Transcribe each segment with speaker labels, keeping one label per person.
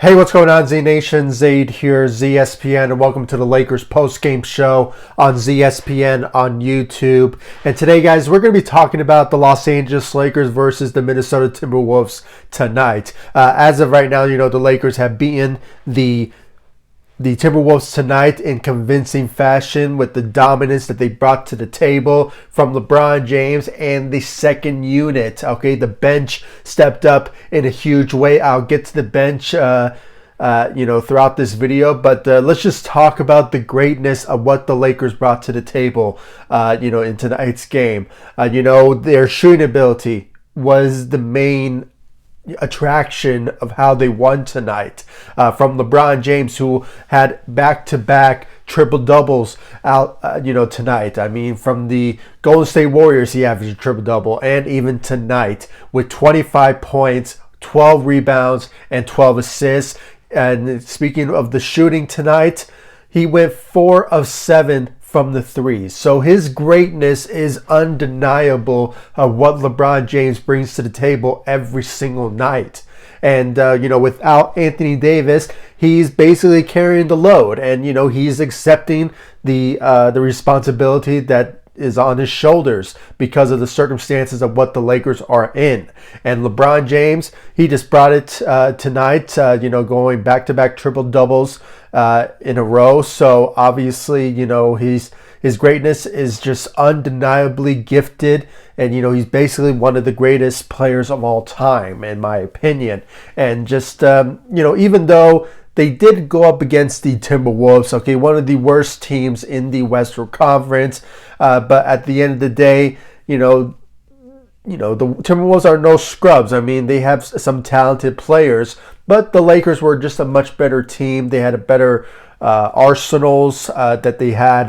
Speaker 1: Hey, what's going on, Z Nation? Zaid here, ZSPN, and welcome to the Lakers post-game show on ZSPN on YouTube. And today, guys, we're going to be talking about the Los Angeles Lakers versus the Minnesota Timberwolves tonight. As of right now, the Lakers have beaten the Timberwolves tonight in convincing fashion with the dominance that they brought to the table from LeBron James and the second unit. Okay, the bench stepped up in a huge way. I'll get to the bench throughout this video, but let's just talk about the greatness of what the Lakers brought to the table in tonight's game. Their shooting ability was the main attraction of how they won tonight, from LeBron James, who had back-to-back triple-doubles out tonight. I mean, from the Golden State Warriors, he averaged a triple-double, and even tonight with 25 points, 12 rebounds, and 12 assists. And speaking of the shooting tonight, he went 4 of 7 from the threes. So his greatness is undeniable of what LeBron James brings to the table every single night. And, without Anthony Davis, he's basically carrying the load. And, he's accepting the responsibility that is on his shoulders because of the circumstances of what the Lakers are in. And LeBron James, he just brought it tonight, going back-to-back triple-doubles in a row. So obviously, his greatness is just undeniably gifted. And, he's basically one of the greatest players of all time, in my opinion. And just, even though they did go up against the Timberwolves, okay, one of the worst teams in the Western Conference. But at the end of the day, the Timberwolves are no scrubs. I mean, they have some talented players, but the Lakers were just a much better team. They had a better arsenals that they had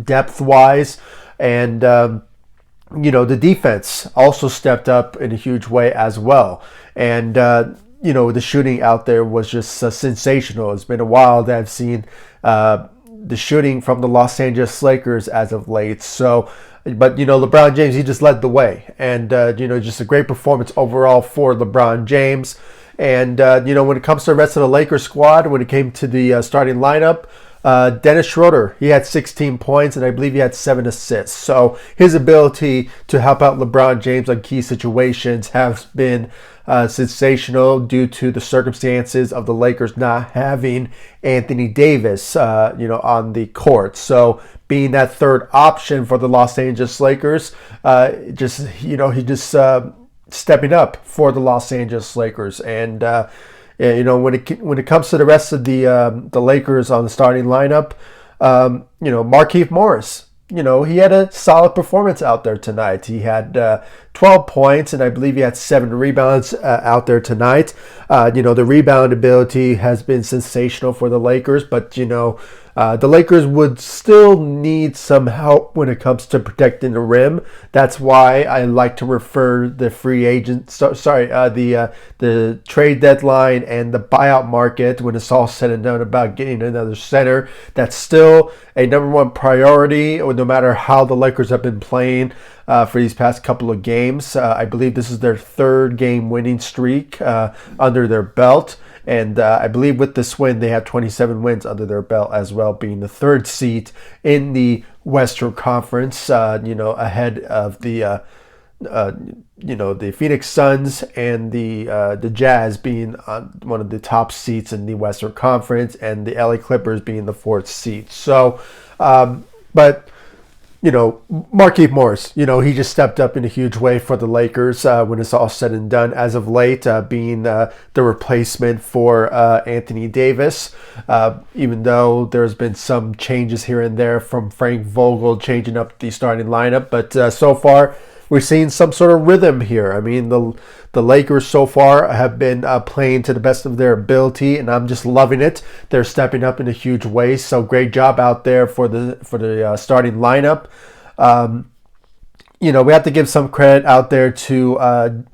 Speaker 1: depth-wise. And, the defense also stepped up in a huge way as well. And, the shooting out there was just sensational. It's been a while that I've seen the shooting from the Los Angeles Lakers as of late. So, but, LeBron James, he just led the way. And, just a great performance overall for LeBron James. And, when it comes to the rest of the Lakers squad, when it came to the starting lineup, Dennis Schröder, he had 16 points, and I believe he had 7 assists. So his ability to help out LeBron James on key situations has been sensational due to the circumstances of the Lakers not having Anthony Davis, on the court. So being that third option for the Los Angeles Lakers, stepping up for the Los Angeles Lakers. And when it comes to the rest of the Lakers on the starting lineup, Markieff Morris, he had a solid performance out there tonight. He had 12 points, and I believe he had 7 rebounds out there tonight. The rebound ability has been sensational for the Lakers, but, the Lakers would still need some help when it comes to protecting the rim. That's why I like to refer the the trade deadline and the buyout market, when it's all said and done, about getting another center. That's still a number one priority, or no matter how the Lakers have been playing for these past couple of games. I believe this is their 3rd game winning streak under their belt. And I believe with this win, they have 27 wins under their belt as well, being the 3rd seed in the Western Conference, ahead of the Phoenix Suns and the Jazz being one of the top seats in the Western Conference, and the LA Clippers being the 4th seed. So, but Markieff Morris, he just stepped up in a huge way for the Lakers when it's all said and done as of late, being the replacement for Anthony Davis, even though there's been some changes here and there from Frank Vogel changing up the starting lineup. But so far, we're seeing some sort of rhythm here. I mean, the Lakers so far have been playing to the best of their ability, and I'm just loving it. They're stepping up in a huge way. So great job out there for the starting lineup. We have to give some credit out there to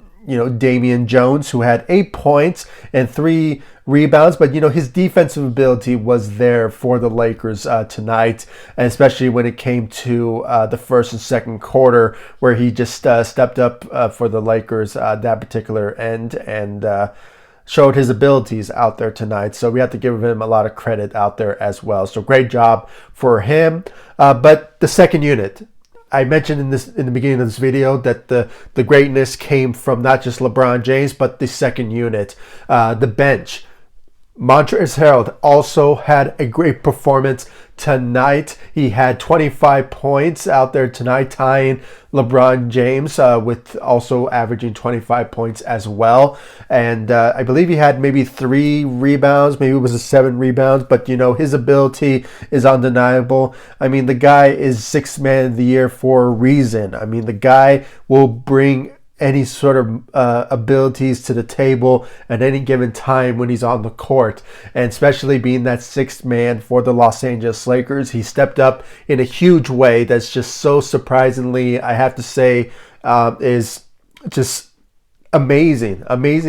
Speaker 1: Damian Jones, who had 8 points and 3 rebounds, but his defensive ability was there for the Lakers tonight, and especially when it came to the first and second quarter, where he just stepped up for the Lakers that particular end and showed his abilities out there tonight. So we have to give him a lot of credit out there as well. So great job for him. But the second unit, I mentioned in the beginning of this video that the greatness came from not just LeBron James, but the second unit, the bench. Montrezl Harrell also had a great performance tonight. He had 25 points out there tonight, tying LeBron James with also averaging 25 points as well. And I believe he had maybe 3 rebounds, maybe it was 7 rebounds, but you know, his ability is undeniable. I mean, the guy is Sixth Man of the Year for a reason. I mean, the guy will bring any sort of abilities to the table at any given time when he's on the court, and especially being that sixth man for the Los Angeles Lakers, he stepped up in a huge way that's just so surprisingly, I have to say, is just amazing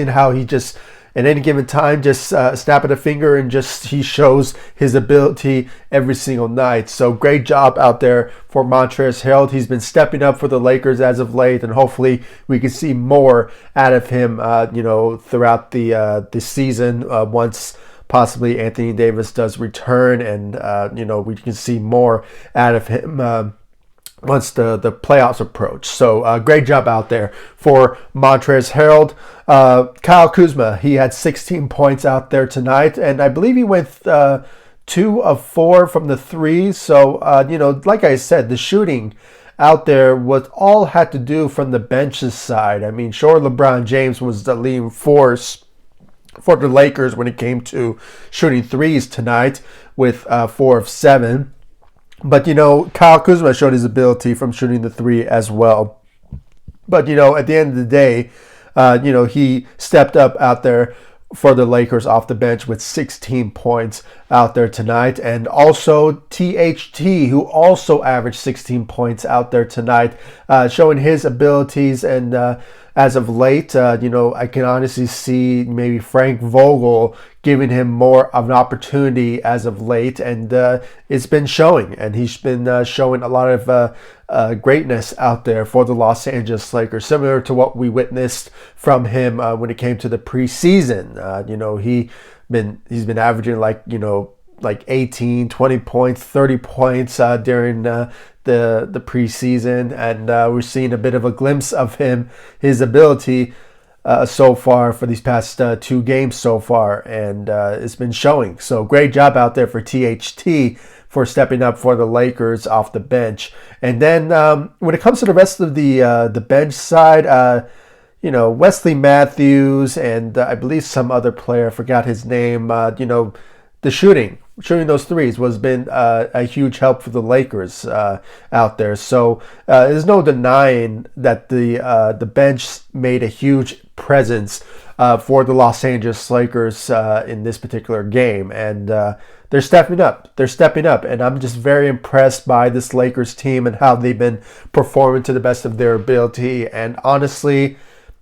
Speaker 1: how he just at any given time just snap of a finger and just he shows his ability every single night. So great job out there for Montrezl Harrell. He's been stepping up for the Lakers as of late, and hopefully we can see more out of him throughout the season once possibly Anthony Davis does return, and we can see more out of him once the playoffs approach. So great job out there for Montrezl Harrell. Kyle Kuzma, he had 16 points out there tonight, and I believe he went 2 of 4 from the 3. So, like I said, the shooting out there was all had to do from the bench's side. I mean, sure, LeBron James was the leading force for the Lakers when it came to shooting threes tonight with 4 of 7. But, Kyle Kuzma showed his ability from shooting the 3 as well. But, at the end of the day, he stepped up out there for the Lakers off the bench with 16 points out there tonight. And also THT, who also averaged 16 points out there tonight, showing his abilities. And as of late, I can honestly see maybe Frank Vogel giving him more of an opportunity as of late, and it's been showing, and he's been showing a lot of greatness out there for the Los Angeles Lakers, similar to what we witnessed from him when it came to the preseason. He's been averaging like 18, 20 points, 30 points during the preseason, and we're seeing a bit of a glimpse of his ability so far for these past 2 games so far, and it's been showing. So great job out there for THT for stepping up for the Lakers off the bench. And then when it comes to the rest of the bench side, Wesley Matthews and I believe some other player, I forgot his name, the shooting those threes was been a huge help for the Lakers out there. So there's no denying that the bench made a huge presence for the Los Angeles Lakers in this particular game, and they're stepping up. And I'm just very impressed by this Lakers team and how they've been performing to the best of their ability. And honestly,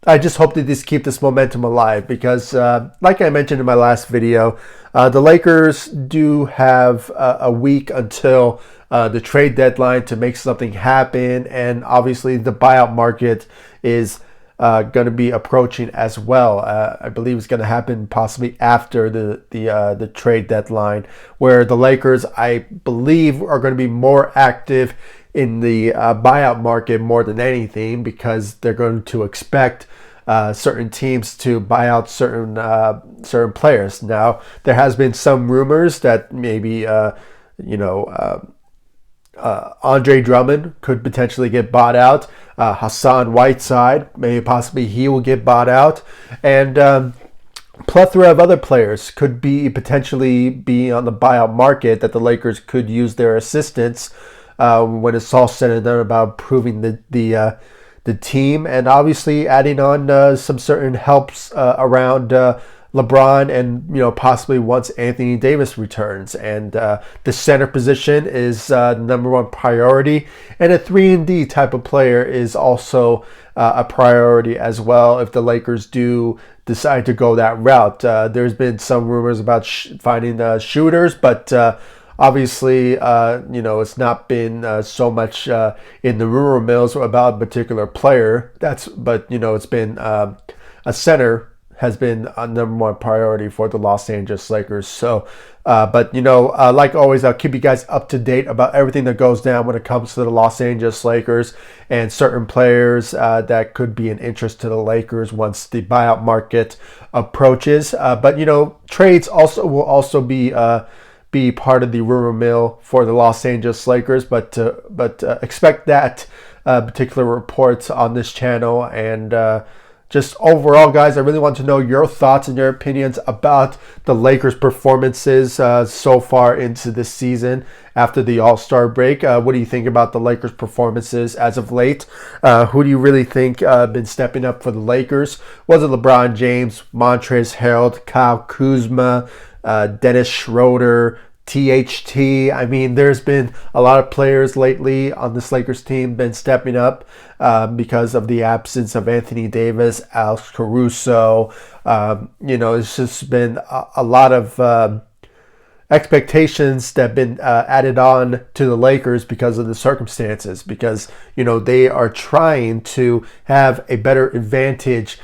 Speaker 1: I just hope that these keep this momentum alive because, like I mentioned in my last video, the Lakers do have a week until the trade deadline to make something happen, and obviously the buyout market is going to be approaching as well. I believe it's going to happen possibly after the trade deadline, where the Lakers, I believe, are going to be more active in the buyout market more than anything, because they're going to expect certain teams to buy out certain players. Now, there has been some rumors that maybe Andre Drummond could potentially get bought out. Hassan Whiteside, maybe possibly he will get bought out, and plethora of other players could potentially be on the buyout market that the Lakers could use their assistance when it's all said and done about improving the team, and obviously adding on some certain helps around LeBron, and possibly once Anthony Davis returns. And the center position is number one priority, and a 3-and-D type of player is also a priority as well if the Lakers do decide to go that route. There's been some rumors about finding shooters, but obviously, it's not been so much in the rumor mills about a particular player. It's been a center has been a number one priority for the Los Angeles Lakers. So, but like always, I'll keep you guys up to date about everything that goes down when it comes to the Los Angeles Lakers and certain players that could be an interest to the Lakers once the buyout market approaches. But trades will also be part of the rumor mill for the Los Angeles Lakers. But expect that particular reports on this channel. And just overall, guys, I really want to know your thoughts and your opinions about the Lakers' performances so far into this season after the All-Star break. What do you think about the Lakers' performances as of late? Who do you really think been stepping up for the Lakers? Was it LeBron James, Montrezl Harrell, Kyle Kuzma, Dennis Schröder, THT? I mean, there's been a lot of players lately on this Lakers team been stepping up because of the absence of Anthony Davis, Alex Caruso. It's just been a lot of expectations that have been added on to the Lakers because of the circumstances, because they are trying to have a better advantage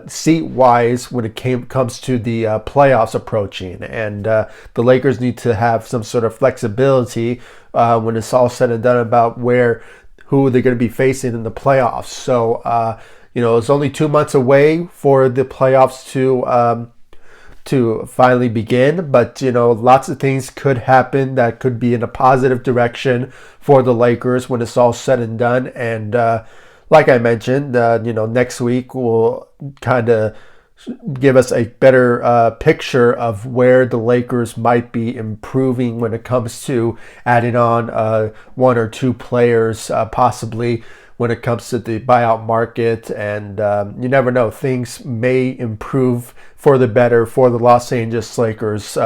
Speaker 1: seat-wise when it comes to the playoffs approaching. And the Lakers need to have some sort of flexibility when it's all said and done about who they're going to be facing in the playoffs. So, it's only 2 months away for the playoffs to finally begin. But, lots of things could happen that could be in a positive direction for the Lakers when it's all said and done. And like I mentioned, next week will kind of give us a better picture of where the Lakers might be improving when it comes to adding on one or two players, possibly when it comes to the buyout market. And you never know, things may improve for the better for the Los Angeles Lakers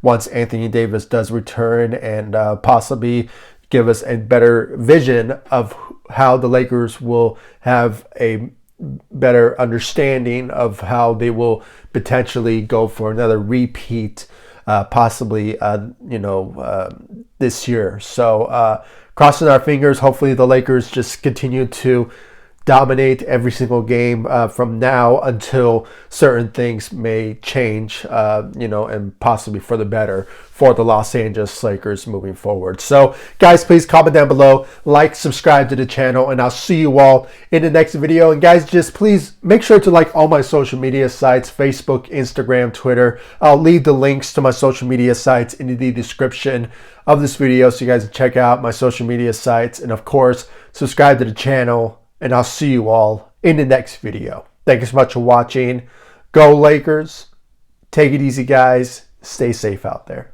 Speaker 1: once Anthony Davis does return, and possibly give us a better vision of how the Lakers will have a better understanding of how they will potentially go for another repeat, possibly, this year. So crossing our fingers, hopefully the Lakers just continue to dominate every single game from now until certain things may change, and possibly for the better for the Los Angeles Lakers moving forward. So, guys, please comment down below, like, subscribe to the channel, and I'll see you all in the next video. And guys, just please make sure to like all my social media sites, Facebook, Instagram, Twitter. I'll leave the links to my social media sites in the description of this video so you guys can check out my social media sites. And of course, subscribe to the channel. And I'll see you all in the next video. Thank you so much for watching. Go Lakers. Take it easy, guys. Stay safe out there.